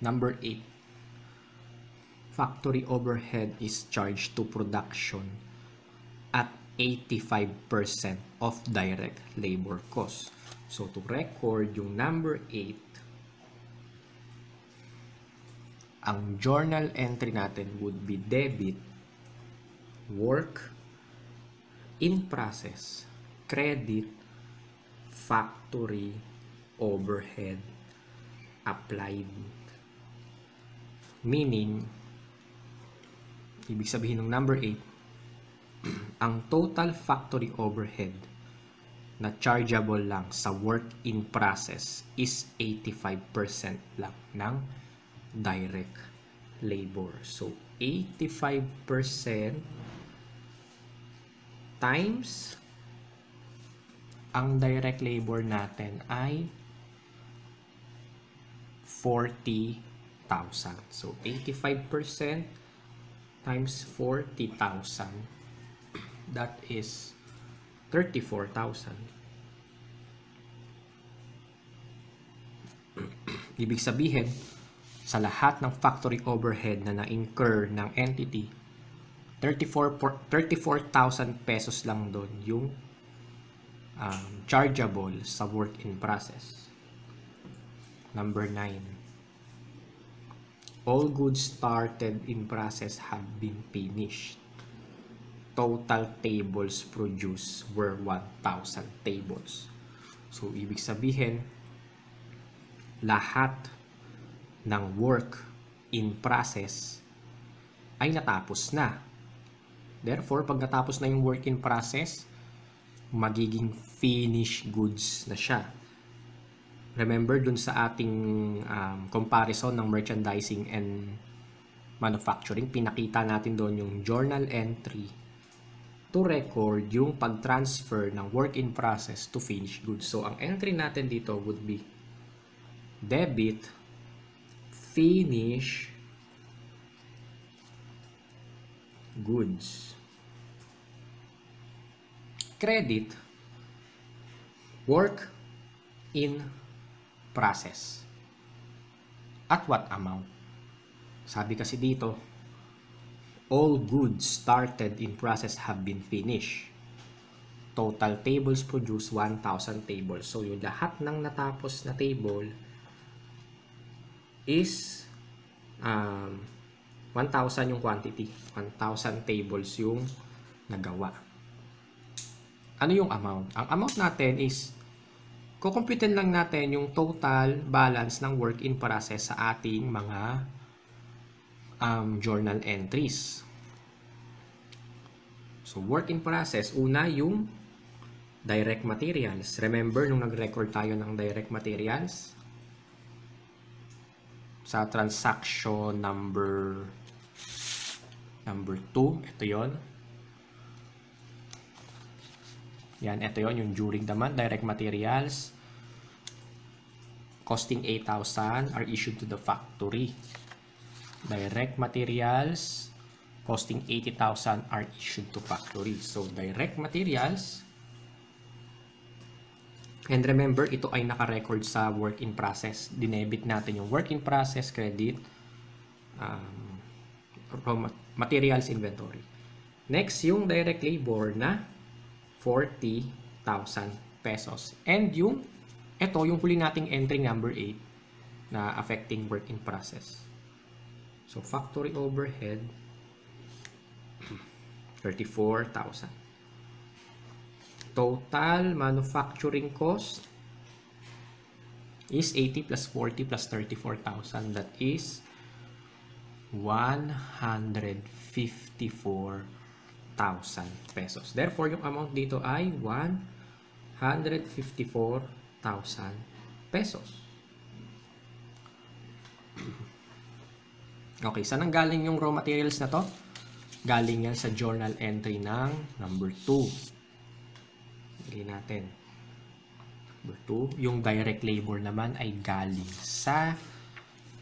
Number 8. Factory overhead is charged to production at 85% of direct labor cost. So, to record yung number 8, ang journal entry natin would be debit work in process, credit factory overhead applied. Meaning, ibig sabihin ng number 8, ang total factory overhead na chargeable lang sa work in process is 85% lang ng direct labor. So, 85% times ang direct labor natin ay 40,000. So, 85% times 40,000. That is 34,000. Ibig sabihin, sa lahat ng factory overhead na na-incur ng entity, 34,000 pesos lang doon yung chargeable sa work in process. Number 9. All goods started in process have been finished. Total tables produced were 1,000 tables. So, ibig sabihin, lahat ng work in process ay natapos na. Therefore, pag natapos na yung work in process, magiging finished goods na siya. Remember dun sa ating comparison ng merchandising and manufacturing, pinakita natin doon yung journal entry to record yung pag-transfer ng work in process to finished goods. So, ang entry natin dito would be debit finish goods, credit work in process. At what amount? Sabi kasi dito, all goods started in process have been finished. Total tables produced 1,000 tables. So, yung lahat ng natapos na table is 1,000 yung quantity. 1,000 tables yung nagawa. Ano yung amount? Ang amount natin is, kukumputin lang natin yung total balance ng work in process sa ating mga journal entries. So, work in process, una yung direct materials. Remember, nung nag-record tayo ng direct materials, sa transaction number 2, ito yon. Yan, ito yon yung during the month, direct materials costing 8,000 are issued to the factory. Direct materials costing 80,000 are issued to factory. So, direct materials, and remember, ito ay naka-record sa work in process. Dinebit natin yung work in process, credit, materials inventory. Next, yung direct labor na 40,000 pesos. And ito yung huli nating entry number 8 na affecting work in process. So, factory overhead, 34,000. Total manufacturing cost is 80 plus 40 plus 34,000. That is 154,000 pesos. Therefore, yung amount dito ay 154,000 pesos. Okay, saan ang galing yung raw materials na to? Galing yan sa journal entry ng number 2. Lagyan natin. Number 2. Yung direct labor naman ay galing sa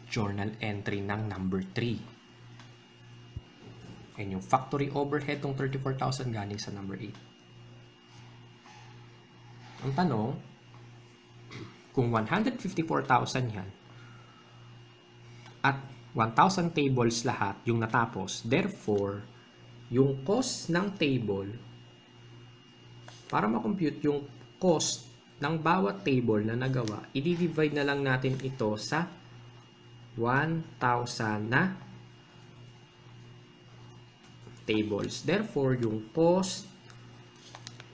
journal entry ng number 3. And yung factory overhead ng 34,000 galing sa number 8. Ang tanong, kung 154,000 yan, At 1,000 tables lahat yung natapos. Therefore, yung cost ng table, para ma-compute yung cost ng bawat table na nagawa, i-divide na lang natin ito sa 1,000 na tables. Therefore, yung cost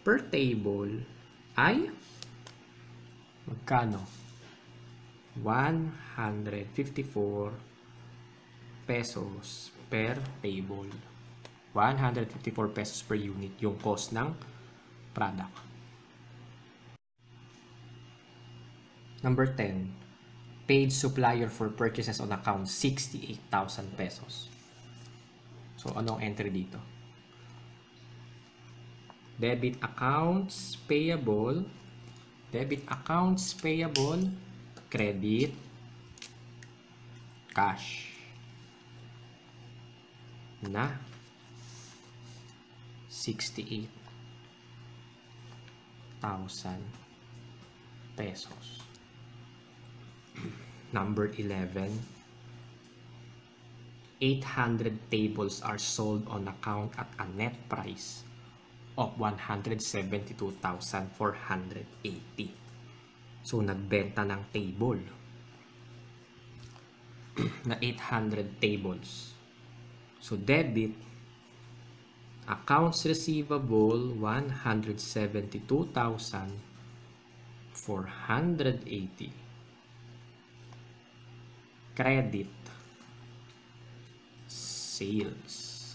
per table ay magkano? 154 pesos per table. 154 pesos per unit yung cost ng product. Number 10, paid supplier for purchases on account 68,000 pesos. So, anong entry dito? Debit accounts payable, credit, cash na 68,000 pesos. Number 11, 800 tables are sold on account at a net price of 172,480. So, nagbenta ng table na 800 tables. So, debit, accounts receivable, 172,480. Credit, sales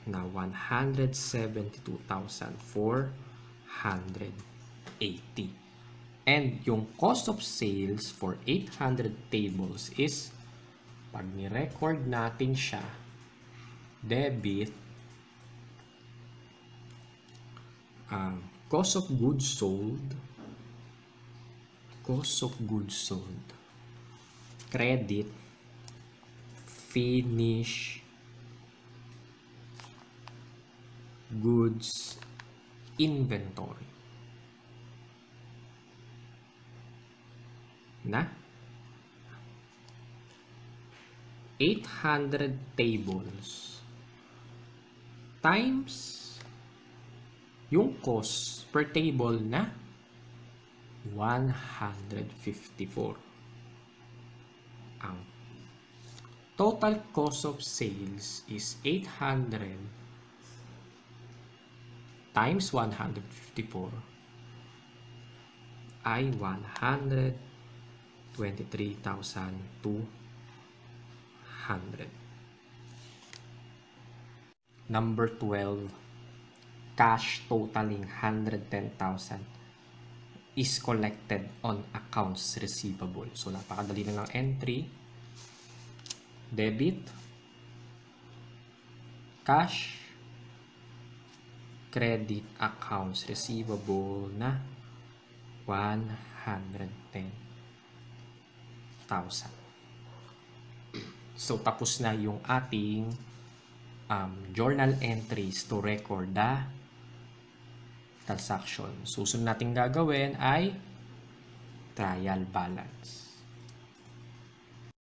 na 172,480. And yung cost of sales for 800 tables is, pag ni-record natin siya, debit, cost of goods sold, credit, finish goods inventory na 800 tables times yung cost per table na 154. Ang total cost of sales is 800 times 154 ay 123,200. Number 12, cash totaling 110,000 is collected on accounts receivable. So, napakadali na ng entry. Debit, cash, credit, accounts receivable na 110,000. So, tapos na yung ating journal entries to record the transaction. Susunod natin gagawin ay trial balance.